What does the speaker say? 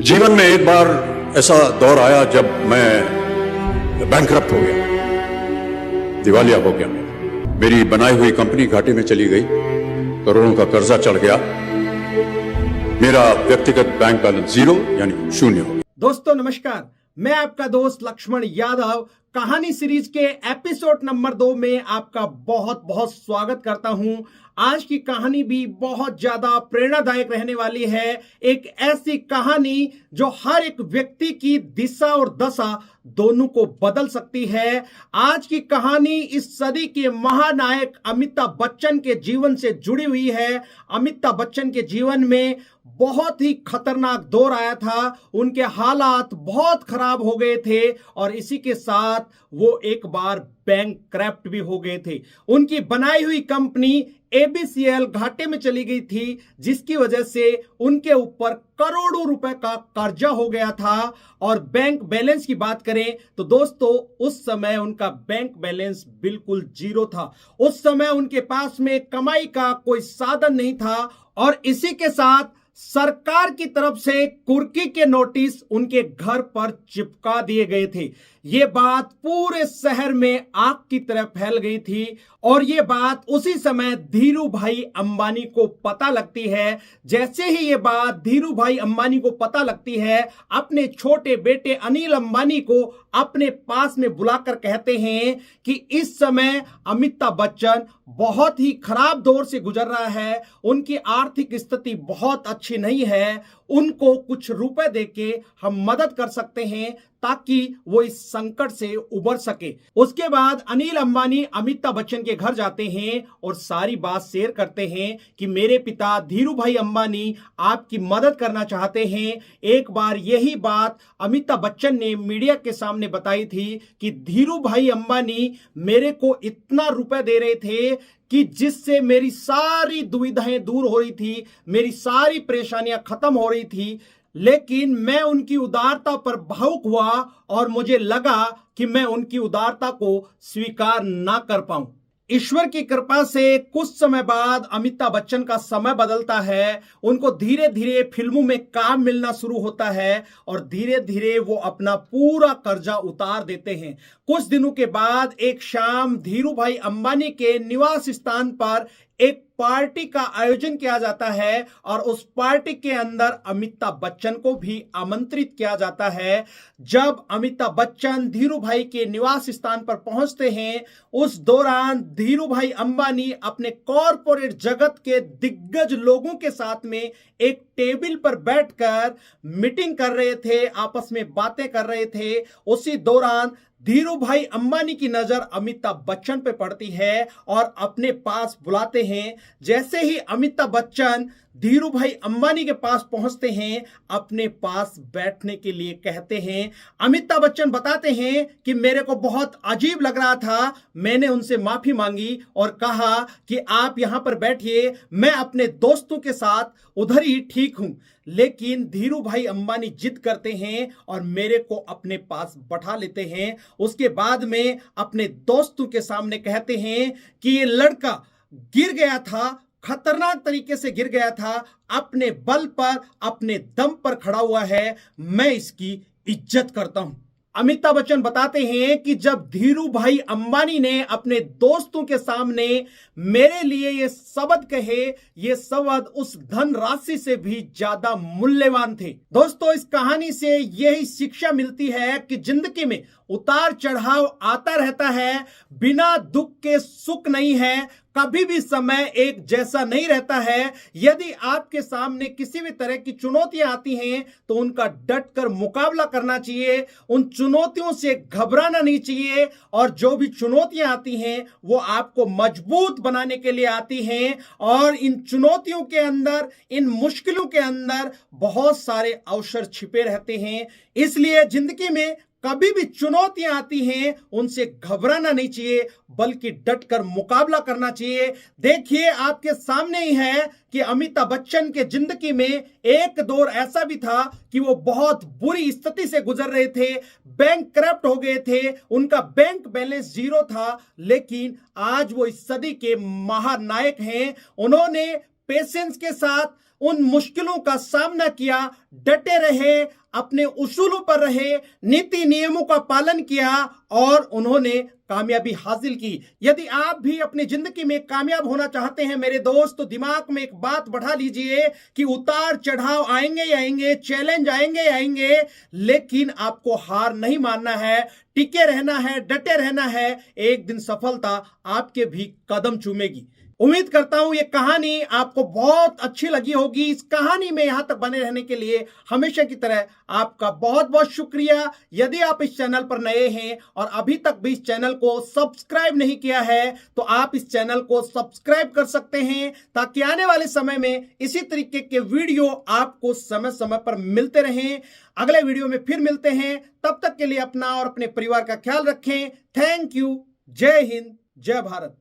जीवन में एक बार ऐसा दौर आया जब मैं बैंकरप्ट हो गया, दिवालिया हो गया। मेरी बनाई हुई कंपनी घाटे में चली गई, करोड़ों का कर्जा चढ़ गया, मेरा व्यक्तिगत बैंक बैलेंस जीरो यानी शून्य हो गया। दोस्तों नमस्कार, मैं आपका दोस्त लक्ष्मण यादव कहानी सीरीज के एपिसोड नंबर 2 में आपका बहुत बहुत स्वागत करता हूं। आज की कहानी भी बहुत ज्यादा प्रेरणादायक रहने वाली है। एक ऐसी कहानी जो हर एक व्यक्ति की दिशा और दशा दोनों को बदल सकती है। आज की कहानी इस सदी के महानायक अमिताभ बच्चन के जीवन से जुड़ी हुई है। अमिताभ बच्चन के जीवन में बहुत ही खतरनाक दौर आया था, उनके हालात बहुत खराब हो गए थे और इसी के साथ वो एक बार बैंकक्रप्ट भी हो गए थे। उनकी बनाई हुई कंपनी एबीसीएल घाटे में चली गई थी, जिसकी वजह से उनके ऊपर करोड़ों रुपए का कर्जा हो गया था। और बैंक बैलेंस की बात करें तो दोस्तों उस समय उनका बैंक बैलेंस बिल्कुल जीरो था। उस समय उनके पास में कमाई का कोई साधन नहीं था और इसी के साथ सरकार की तरफ से कुर्की के नोटिस उनके घर पर चिपका दिए गए थे। ये बात पूरे शहर में आग की तरह फैल गई थी और ये बात उसी समय धीरू भाई अंबानी को पता लगती है। जैसे ही ये बात धीरू भाई अंबानी को पता लगती है, अपने छोटे बेटे अनिल अंबानी को अपने पास में बुलाकर कहते हैं कि इस समय अमिताभ बच्चन बहुत ही खराब दौर से गुजर रहा है, उनकी आर्थिक स्थिति बहुत अच्छी नहीं है, उनको कुछ रुपए देके हम मदद कर सकते हैं ताकि वो इस संकट से उबर सके। उसके बाद अनिल अंबानी अमिताभ बच्चन के घर जाते हैं और सारी बात शेयर करते हैं कि मेरे पिता धीरू भाई अंबानी आपकी मदद करना चाहते हैं। एक बार यही बात अमिताभ बच्चन ने मीडिया के सामने बताई थी कि धीरू भाई अंबानी मेरे को इतना रुपए दे रहे थे कि जिससे मेरी सारी दुविधाएं दूर हो रही थी, मेरी सारी परेशानियां खत्म हो रही थी, लेकिन मैं उनकी उदारता पर भावुक हुआ और मुझे लगा कि मैं उनकी उदारता को स्वीकार ना कर पाऊं। ईश्वर की कृपा से कुछ समय बाद अमिताभ बच्चन का समय बदलता है, उनको धीरे धीरे फिल्मों में काम मिलना शुरू होता है और धीरे धीरे वो अपना पूरा कर्जा उतार देते हैं। कुछ दिनों के बाद एक शाम धीरू भाई अंबानी के निवास स्थान पर एक पार्टी का आयोजन किया जाता है और उस पार्टी के अंदर अमिताभ बच्चन को भी आमंत्रित किया जाता है। जब अमिताभ बच्चन धीरू भाई के निवास स्थान पर पहुंचते हैं, उस दौरान धीरू भाई अंबानी अपने कॉरपोरेट जगत के दिग्गज लोगों के साथ में एक टेबल पर बैठकर मीटिंग कर रहे थे, आपस में बातें कर रहे थे। उसी दौरान धीरू भाई अंबानी की नजर अमिताभ बच्चन पे पड़ती है और अपने पास बुलाते हैं। जैसे ही अमिताभ बच्चन धीरू भाई अंबानी के पास पहुंचते हैं, अपने पास बैठने के लिए कहते हैं। अमिताभ बच्चन बताते हैं कि मेरे को बहुत अजीब लग रहा था, मैंने उनसे माफी मांगी और कहा कि आप यहां पर बैठिए, मैं अपने दोस्तों के साथ उधर ही ठीक हूं। लेकिन धीरू भाई अंबानी जिद करते हैं और मेरे को अपने पास बैठा लेते हैं। उसके बाद में अपने दोस्तों के सामने कहते हैं कि ये लड़का गिर गया था, खतरनाक तरीके से गिर गया था, अपने बल पर अपने दम पर खड़ा हुआ है, मैं इसकी इज्जत करता हूं। अमिताभ बच्चन बताते हैं कि जब धीरू भाई अंबानी ने अपने दोस्तों के सामने मेरे लिए ये शब्द कहे, ये शब्द उस धन राशि से भी ज्यादा मूल्यवान थे। दोस्तों इस कहानी से यही शिक्षा मिलती है कि जिंदगी में उतार चढ़ाव आता रहता है, बिना दुख के सुख नहीं है, कभी भी समय एक जैसा नहीं रहता है। यदि आपके सामने किसी भी तरह की चुनौतियां आती हैं तो उनका डट कर मुकाबला करना चाहिए, उन चुनौतियों से घबराना नहीं चाहिए और जो भी चुनौतियां आती हैं वो आपको मजबूत बनाने के लिए आती हैं और इन चुनौतियों के अंदर, इन मुश्किलों के अंदर बहुत सारे अवसर छिपे रहते हैं। इसलिए जिंदगी में कभी भी चुनौतियां आती हैं उनसे घबराना नहीं चाहिए, बल्कि डटकर मुकाबला करना चाहिए। देखिए आपके सामने ही है कि अमिताभ बच्चन के जिंदगी में एक दौर ऐसा भी था कि वो बहुत बुरी स्थिति से गुजर रहे थे, बैंकक्रप्ट हो गए थे, उनका बैंक बैलेंस जीरो था, लेकिन आज वो इस सदी के महानायक हैं। उन्होंने पेशेंस के साथ उन मुश्किलों का सामना किया, डटे रहे, अपने उसूलों पर रहे, नीति नियमों का पालन किया और उन्होंने कामयाबी हासिल की। यदि आप भी अपनी जिंदगी में कामयाब होना चाहते हैं मेरे दोस्त, तो दिमाग में एक बात बढ़ा लीजिए कि उतार चढ़ाव आएंगे ही आएंगे, चैलेंज आएंगे ही आएंगे, लेकिन आपको हार नहीं मानना है, टिके रहना है, डटे रहना है। एक दिन सफलता आपके भी कदम चूमेगी। उम्मीद करता हूं ये कहानी आपको बहुत अच्छी लगी होगी। इस कहानी में यहां तक बने रहने के लिए हमेशा की तरह आपका बहुत बहुत शुक्रिया। यदि आप इस चैनल पर नए हैं और अभी तक भी इस चैनल को सब्सक्राइब नहीं किया है, तो आप इस चैनल को सब्सक्राइब कर सकते हैं, ताकि आने वाले समय में इसी तरीके के वीडियो आपको समय समय पर मिलते रहें। अगले वीडियो में फिर मिलते हैं, तब तक के लिए अपना और अपने परिवार का ख्याल रखें। Thank you. जय हिंद, जय भारत।